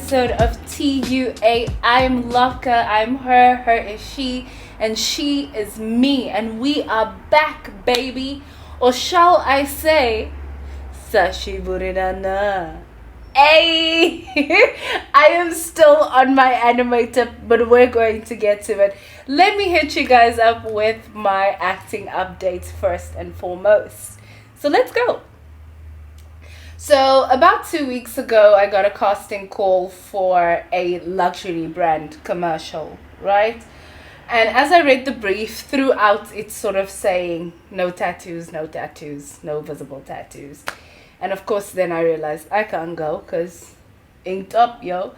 episode of TUA. I'm Lobcke, I'm her, her is she, and she is me. And we are back, baby. Or shall I say, Sashiburirana. Hey! I am still on my anime tip, but we're going to get to it. Let me hit you guys up with my acting updates first and foremost. So let's go. So about 2 weeks ago, I got a casting call for a luxury brand commercial, right? And as I read the brief, throughout it's sort of saying no tattoos, no tattoos, no visible tattoos. And of course, then I realized I can't go because inked up, yo.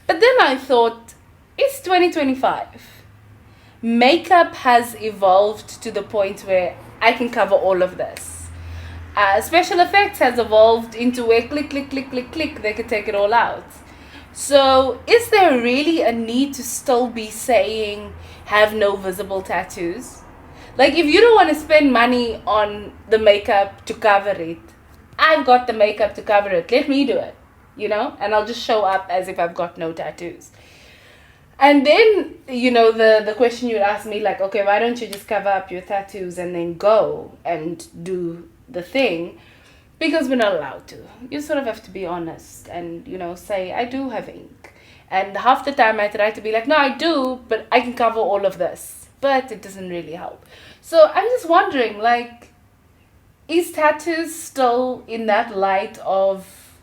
But then I thought, it's 2025. Makeup has evolved to the point where I can cover all of this. Special effects has evolved into where click, click, click, click, click, they could take it all out. So is there really a need to still be saying have no visible tattoos? Like, if you don't want to spend money on the makeup to cover it, I've got the makeup to cover it. Let me do it, you know? And I'll just show up as if I've got no tattoos. And then, you know, the question you'd ask me, like, okay, why don't you just cover up your tattoos and then go and do the thing? Because we're not allowed to. You sort of have to be honest and, you know, say, I do have ink. And half the time I try to be like, no, I do, but I can cover all of this. But it doesn't really help. So I'm just wondering, like, is tattoos still in that light of,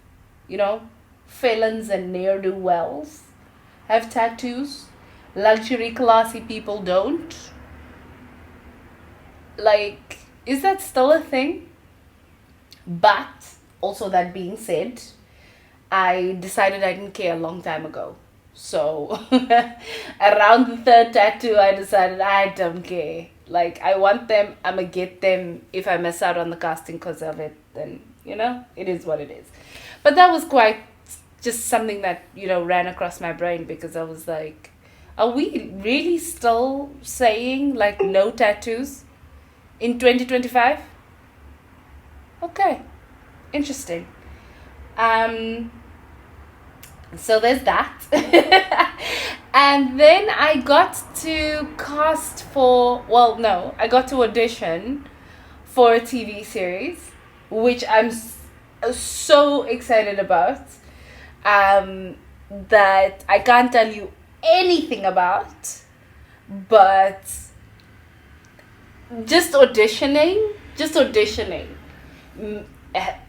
you know, felons and ne'er-do-wells have tattoos? Luxury, classy people don't? Like, is that still a thing? But, also that being said, I decided I didn't care a long time ago. So, around the third tattoo, I decided I don't care. Like, I want them, I'm gonna get them. If I miss out on the casting because of it, then, you know, it is what it is. But that was quite just something that, you know, ran across my brain because I was like, are we really still saying, like, no tattoos in 2025? Okay, interesting. So there's that. And then I got to cast for, well, no, I got to audition for a TV series, which I'm so excited about, that I can't tell you anything about, but just auditioning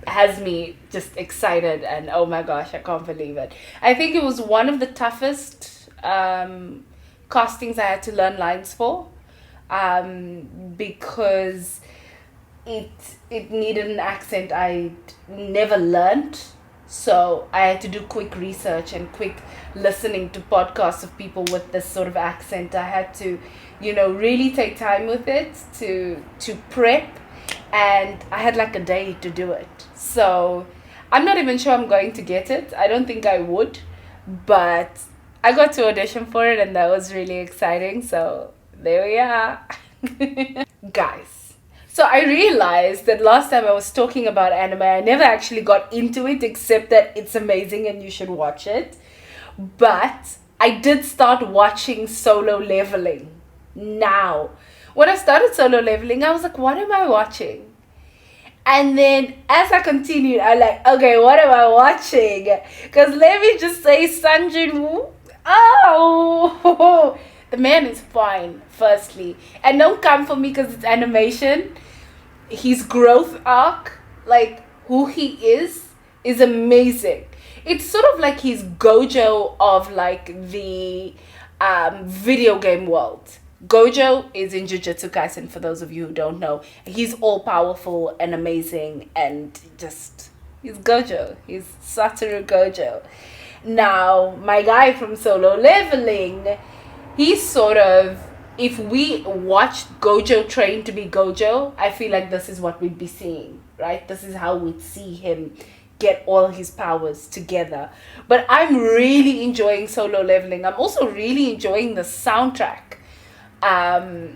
has me just excited, and oh my gosh, I can't believe it. I think it was one of the toughest castings I had to learn lines for, because it needed an accent I'd never learned. So I had to do quick research and quick listening to podcasts of people with this sort of accent. I had to, you know, really take time with it to prep. And I had like a day to do it. So I'm not even sure I'm going to get it. I don't think I would. But I got to audition for it and that was really exciting. So there we are. Guys. So I realized that last time I was talking about anime, I never actually got into it except that it's amazing and you should watch it. But I did start watching Solo Leveling now. When I started Solo Leveling, I was like, what am I watching? And then as I continued, I'm like, okay, what am I watching? Because let me just say, Sanjin Woo, oh, the man is fine, firstly. And don't come for me because it's animation. His growth arc, like who he is amazing. It's sort of like he's Gojo of like the video game world. Gojo is in Jujutsu Kaisen, for those of you who don't know. He's all-powerful and amazing and just, he's Gojo. He's Satoru Gojo. Now, my guy from Solo Leveling, he's sort of, if we watched Gojo train to be Gojo, I feel like this is what we'd be seeing, right? This is how we'd see him get all his powers together. But I'm really enjoying Solo Leveling. I'm also really enjoying the soundtrack.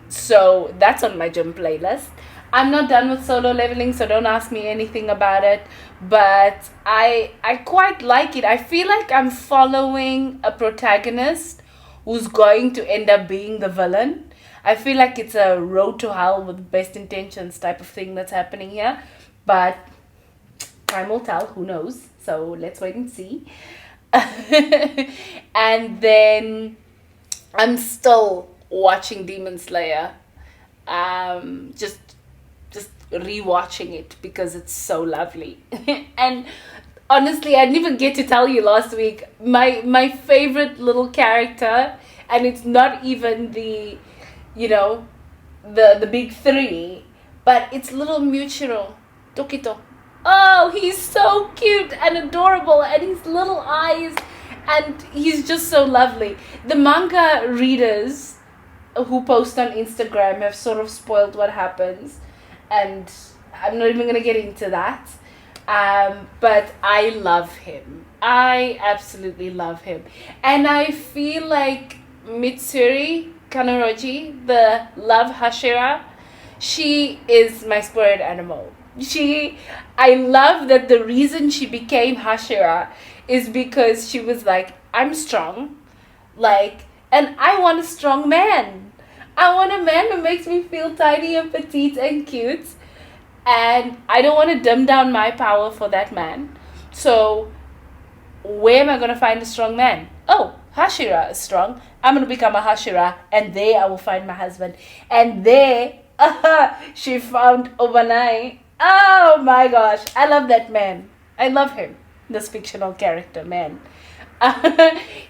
So that's on my gym playlist. I'm not done with Solo Leveling, so don't ask me anything about it. But I quite like it. I feel like I'm following a protagonist who's going to end up being the villain. I feel like it's a road to hell with best intentions type of thing that's happening here. But time will tell, who knows? So let's wait and see. And then I'm still watching Demon Slayer. Just rewatching it because it's so lovely. And honestly, I didn't even get to tell you last week my favorite little character, and it's not even the, you know, the big three, but it's little Muchiro Tokito. Oh, he's so cute and adorable, and his little eyes, and he's just so lovely. The manga readers who post on Instagram have sort of spoiled what happens, and I'm not even going to get into that. But I love him. I absolutely love him. And I feel like Mitsuri Kanoroji, the love Hashira, she is my spirit animal. I love that the reason she became Hashira is because she was like, I'm strong, like, and I want a strong man. I want a man who makes me feel tiny and petite and cute, and I don't want to dumb down my power for that man. So where am I going to find a strong man? Oh, Hashira is strong. I'm going to become a Hashira, and there I will find my husband. And there, she found Obanai. Oh my gosh, I love that man. I love him, this fictional character, man.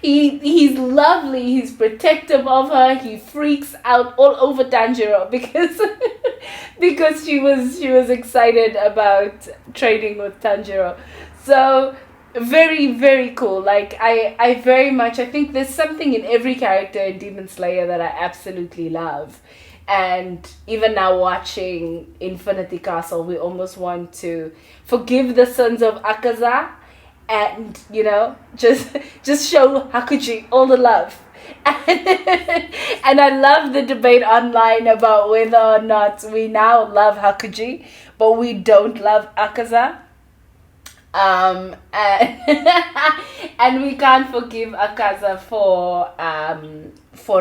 He's lovely. He's protective of her. He freaks out all over Tanjiro because because she was excited about trading with Tanjiro. So very, very cool. Like I very much, I think there's something in every character in Demon Slayer that I absolutely love. And even now watching Infinity Castle, we almost want to forgive the sons of Akaza and, you know, just show Hakuji all the love. And I love the debate online about whether or not we now love Hakuji, but we don't love Akaza. And, and we can't forgive Akaza for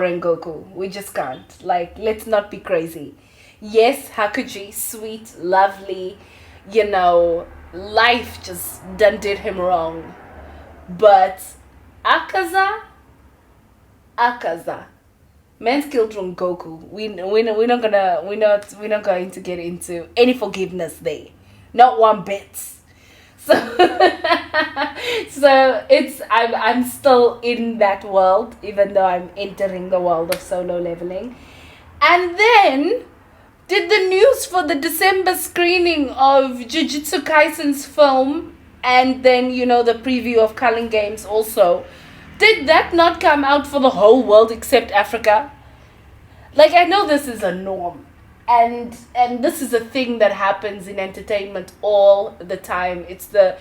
Rengoku. We just can't. Like, let's not be crazy. Yes, Hakuji, sweet, lovely, you know, life just done did him wrong. But Akaza, man's killed Rengoku. We're not going to get into any forgiveness there. Not one bit. So, I'm still in that world, even though I'm entering the world of Solo Leveling. And then, did the news for the December screening of Jujutsu Kaisen's film, and then, you know, the preview of Culling Games also, did that not come out for the whole world except Africa? Like, I know this is a norm. And this is a thing that happens in entertainment all the time. It's the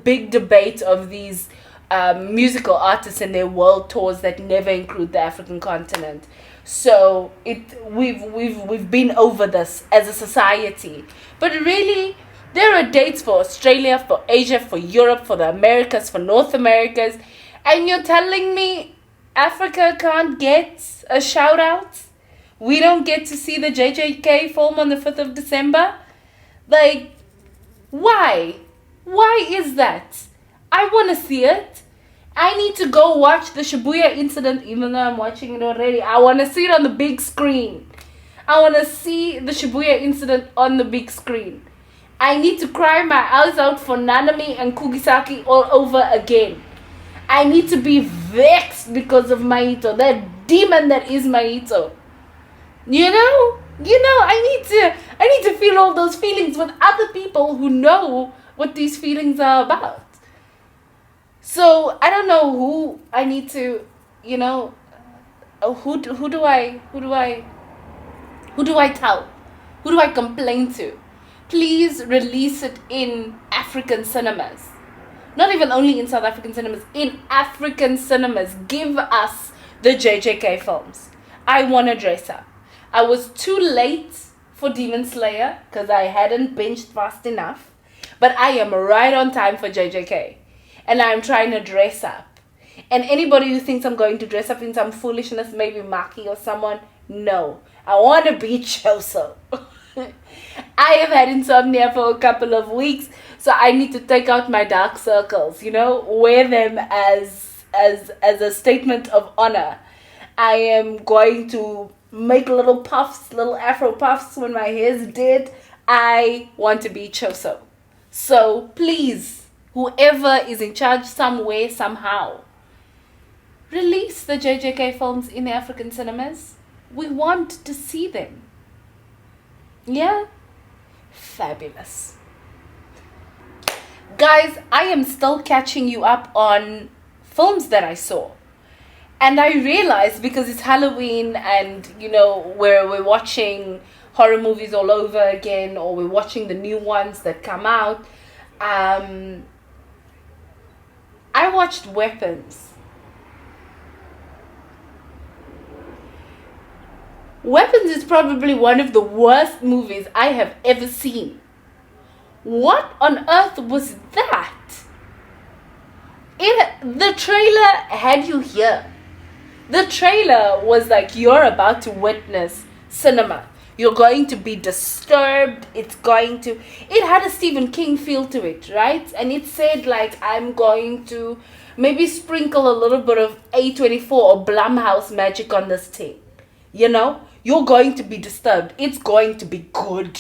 big debate of these musical artists and their world tours that never include the African continent. So we've been over this as a society. But really, there are dates for Australia, for Asia, for Europe, for the Americas, for North Americas, and you're telling me Africa can't get a shout out? We don't get to see the JJK film on the 5th of December? Like, why? Why is that? I want to see it. I need to go watch the Shibuya incident, even though I'm watching it already. I want to see it on the big screen. I want to see the Shibuya incident on the big screen. I need to cry my eyes out for Nanami and Kugisaki all over again. I need to be vexed because of Mahito, that demon that is Mahito. You know, I need to feel all those feelings with other people who know what these feelings are about. So I don't know who I need to, you know, who do I tell? Who do I complain to? Please release it in African cinemas. Not even only in South African cinemas, in African cinemas. Give us the JJK films. I want to dress up. I was too late for Demon Slayer because I hadn't binged fast enough. But I am right on time for JJK. And I'm trying to dress up. And anybody who thinks I'm going to dress up in some foolishness, maybe Maki or someone, no. I want to be Choso. I have had insomnia for a couple of weeks, so I need to take out my dark circles, wear them as a statement of honor. I am going to make little puffs, little afro puffs when my hair's dead. I want to be Choso. So please, whoever is in charge somewhere, somehow, release the JJK films in the African cinemas. We want to see them. Yeah? Fabulous. Guys, I am still catching you up on films that I saw. And I realized because it's Halloween and, we're watching horror movies all over again, or we're watching the new ones that come out. I watched Weapons. Weapons is probably one of the worst movies I have ever seen. What on earth was that? The trailer had you here. The trailer was like, you're about to witness cinema. You're going to be disturbed. It had a Stephen King feel to it, right? And it said like, I'm going to maybe sprinkle a little bit of A24 or Blumhouse magic on this thing. You're going to be disturbed. It's going to be good.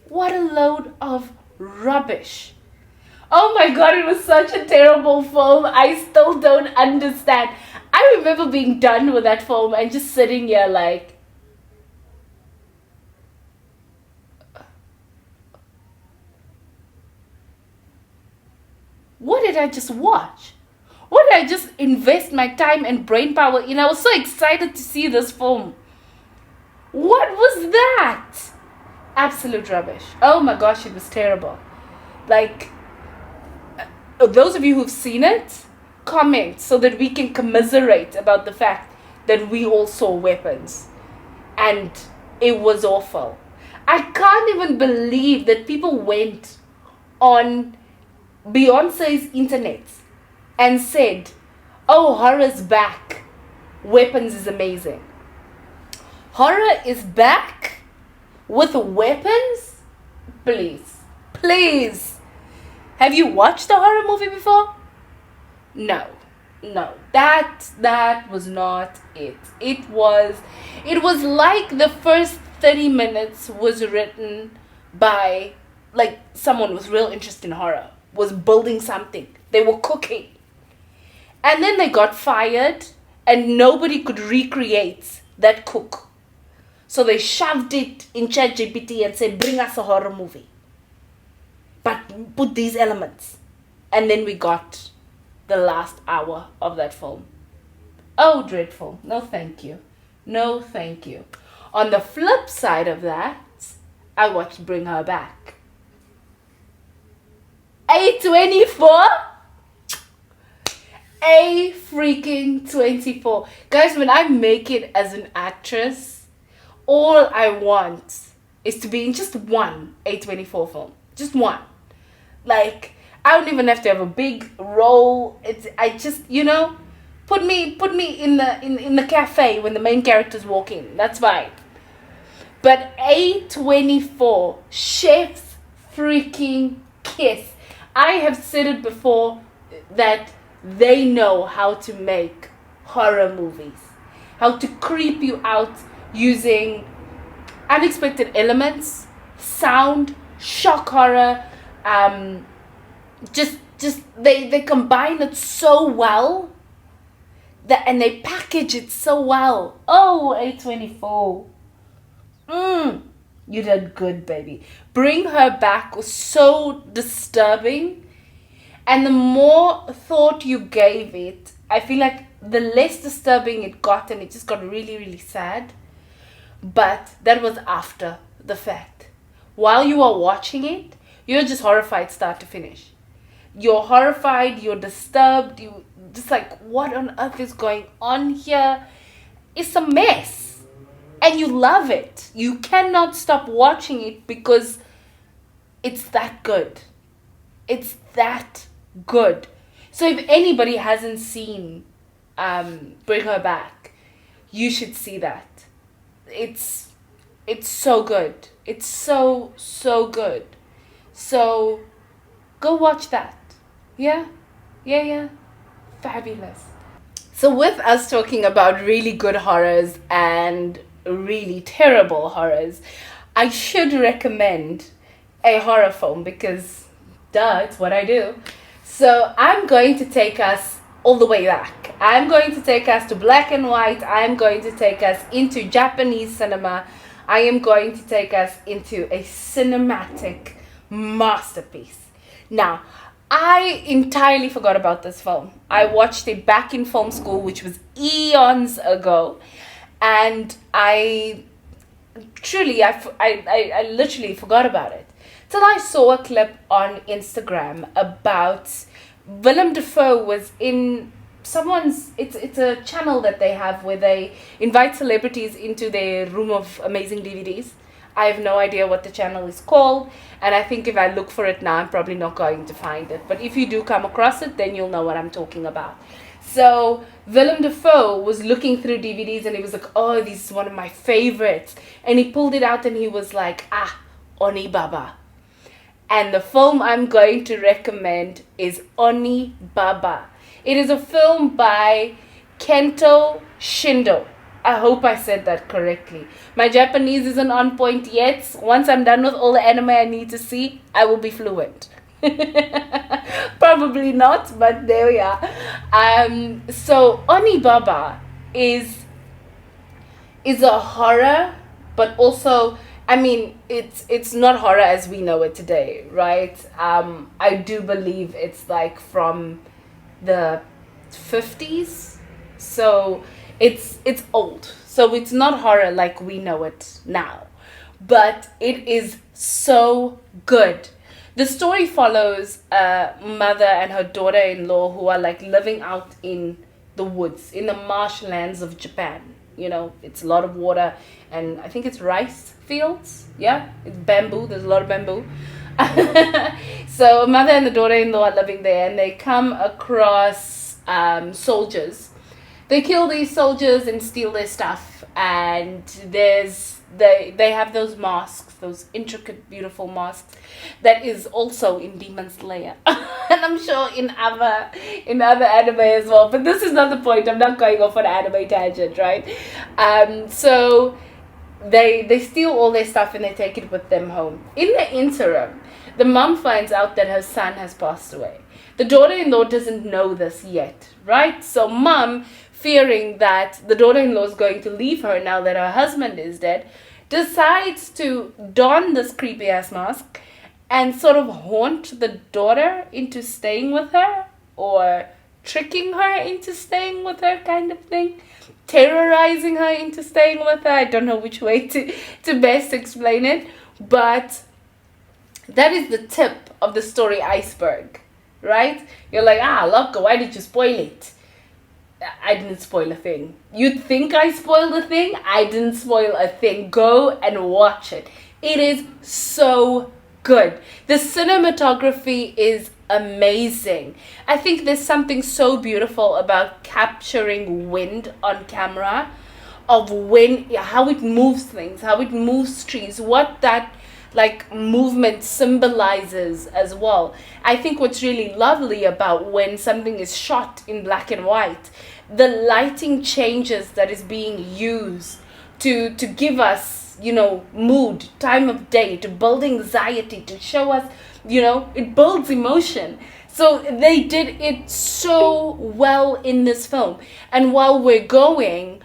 What a load of rubbish. Oh my God, it was such a terrible film. I still don't understand. I remember being done with that film and just sitting here like, what did I just watch? What did I just invest my time and brain power in? I was so excited to see this film. What was that? Absolute rubbish. Oh my gosh, it was terrible. Like, those of you who've seen it, comment so that we can commiserate about the fact that we all saw Weapons. And it was awful. I can't even believe that people went on Beyonce's internet and said, oh, horror's back. Weapons is amazing. Horror is back with Weapons? Please. Have you watched a horror movie before? No. That was not it. It was like the first 30 minutes was written by like someone with real interest in horror, was building something. They were cooking. And then they got fired and nobody could recreate that cook. So they shoved it in ChatGPT and said, bring us a horror movie. But put these elements. And then we got the last hour of that film. Oh, dreadful. No, thank you. On the flip side of that, I watched Bring Her Back. A24? A24. Guys, when I make it as an actress, all I want is to be in just one A24 film. Just one. Like, I don't even have to have a big role. I just, put me in the cafe when the main characters walk in. That's fine. But A24, chef's freaking kiss. I have said it before that they know how to make horror movies. How to creep you out using unexpected elements, sound, shock horror, they combine it so well and they package it so well. Oh, A24. You did good, baby. Bring Her Back was so disturbing, and the more thought you gave it, I feel like the less disturbing it got, and it just got really, really sad. But that was after the fact. While you are watching it, you're just horrified start to finish. You're horrified, you're disturbed, you just like, what on earth is going on here? It's a mess. and you love it. You cannot stop watching it because it's that good. It's that good. So if anybody hasn't seen Bring Her Back, you should see that. It's so good. It's so good. So go watch that. Yeah. Fabulous. So with us talking about really good horrors and really terrible horrors, I should recommend a horror film because duh, it's what I do. So I'm going to take us all the way back. I'm going to take us to black and white. I'm going to take us into Japanese cinema. I am going to take us into a cinematic masterpiece. Now, I entirely forgot about this film. I watched it back in film school, which was eons ago. And I literally forgot about it. Till I saw a clip on Instagram about Willem Dafoe was in someone's, it's a channel that they have where they invite celebrities into their room of amazing DVDs. I have no idea what the channel is called, and I think if I look for it now, I'm probably not going to find it. But if you do come across it, then you'll know what I'm talking about. So Willem Dafoe was looking through DVDs and he was like, oh, this is one of my favorites. And he pulled it out and he was like, Oni Baba. And the film I'm going to recommend is Oni Baba. It is a film by Kento Shindo. I hope I said that correctly. My Japanese isn't on point yet. Once I'm done with all the anime I need to see, I will be fluent. Probably not, but there we are. So Oni Baba is a horror, but also, I mean, it's not horror as we know it today, right? I do believe it's like from the 50s, so it's old. So it's not horror like we know it now, but it is so good. The story follows a mother and her daughter-in-law who are like living out in the woods, in the marshlands of Japan. You know, it's a lot of water and I think it's rice fields. Yeah, it's bamboo. There's a lot of bamboo. So a mother and the daughter-in-law are living there and they come across soldiers. They kill these soldiers and steal their stuff, and they have those masks, those intricate, beautiful masks that is also in Demon Slayer. And I'm sure in other anime as well. But this is not the point. I'm not going off on an anime tangent, right? So they steal all their stuff and they take it with them home. In the interim, the mom finds out that her son has passed away. The daughter-in-law doesn't know this yet, right? So mom, fearing that the daughter-in-law is going to leave her now that her husband is dead, decides to don this creepy-ass mask and sort of haunt the daughter into staying with her, or tricking her into staying with her, kind of thing. Terrorizing her into staying with her. I don't know which way to best explain it, but that is the tip of the story iceberg, right? You're like, Lobcke, why did you spoil it? I didn't spoil a thing. You'd think I spoiled a thing? I didn't spoil a thing. Go and watch it. It is so good. The cinematography is amazing. I think there's something so beautiful about capturing wind on camera, of wind, how it moves things, how it moves trees, what that like movement symbolizes as well. I think what's really lovely about when something is shot in black and white, the lighting changes that is being used to give us, you know, mood, time of day, to build anxiety, to show us, you know, it builds emotion. So they did it so well in this film. And while we're going,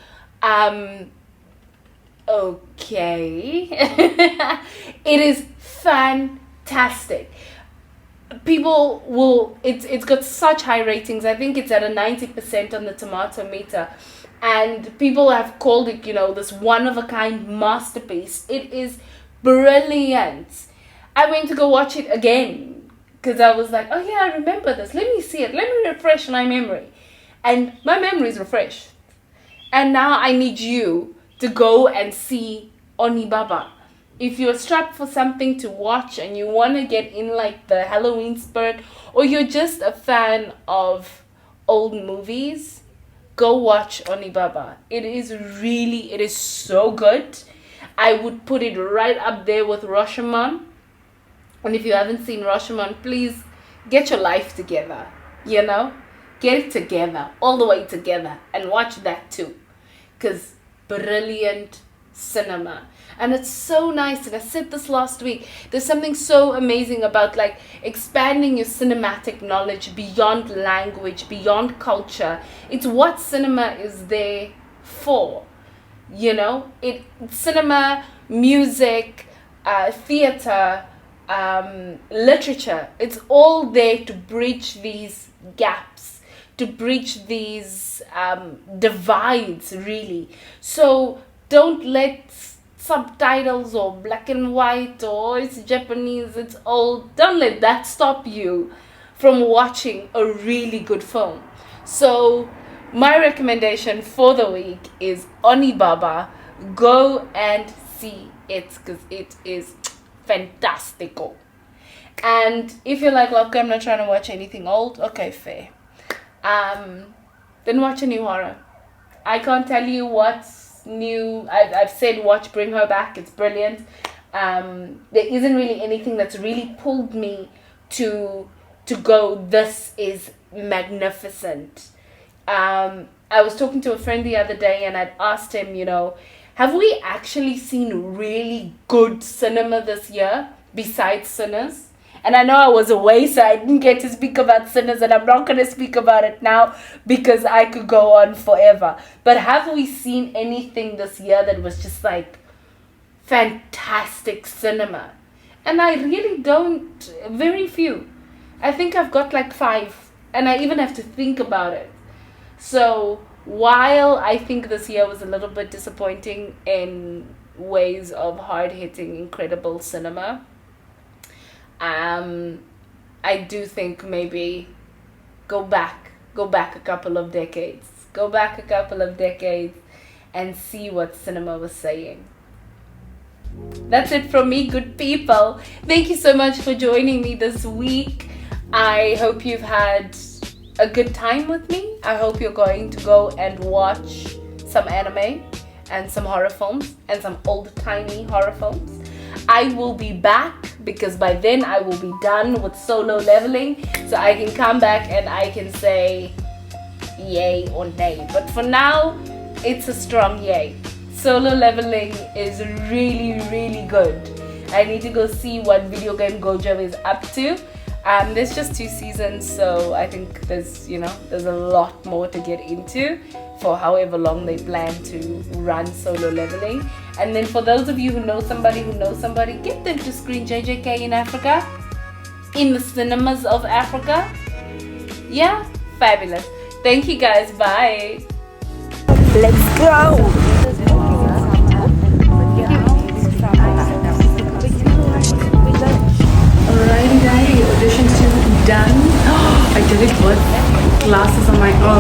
okay, it is fantastic. People will, it's got such high ratings. I think it's at a 90% on the tomato meter, and people have called it, you know, this one-of-a-kind masterpiece. It is brilliant. I went to go watch it again because I was like, oh yeah, I remember this, let me see it, let me refresh my memory. And my memory is refreshed, and now I need you to go and see Onibaba. If you're strapped for something to watch and you want to get in like the Halloween spirit, or you're just a fan of old movies, go watch Onibaba. It is so good. I would put it right up there with Rashomon. And if you haven't seen Rashomon, please get your life together, you know? Get it together, all the way together, and watch that too. Because brilliant cinema. And it's so nice, and I said this last week, there's something so amazing about like expanding your cinematic knowledge beyond language, beyond culture. It's what cinema is there for, you know? Cinema, music, theater, literature, it's all there to bridge these gaps, to bridge these divides, really. So don't let subtitles or black and white or it's Japanese, it's old, don't let that stop you from watching a really good film. So my recommendation for the week is Onibaba. Go and see it because it is fantastical. And if you're like, look, I'm not trying to watch anything old, okay, fair. Then watch a new horror. I can't tell you what's new. I've said watch Bring Her Back. It's brilliant. There isn't really anything that's really pulled me to go, this is magnificent. I was talking to a friend the other day and I'd asked him, you know, have we actually seen really good cinema this year besides Sinners? And I know I was away, so I didn't get to speak about Sinners, and I'm not going to speak about it now because I could go on forever. But have we seen anything this year that was just like fantastic cinema? And I really don't, very few. I think I've got like 5, and I even have to think about it. So while I think this year was a little bit disappointing in ways of hard-hitting, incredible cinema, I do think maybe go back a couple of decades. Go back a couple of decades and see what cinema was saying. That's it from me, good people. Thank you so much for joining me this week. I hope you've had a good time with me. I hope you're going to go and watch some anime and some horror films and some old-timey horror films. I will be back because by then I will be done with Solo Leveling, so I can come back and I can say yay or nay. But for now, it's a strong yay. Solo Leveling is really, really good. I need to go see what Video Game Gojo is up to. There's just 2 seasons, so I think there's a lot more to get into for however long they plan to run Solo Leveling. And then for those of you who know somebody, get them to screen JJK in Africa, in the cinemas of Africa. Yeah, fabulous. Thank you guys, bye. Let's go. Alrighty, audition 2 done. I did it with glasses on my own.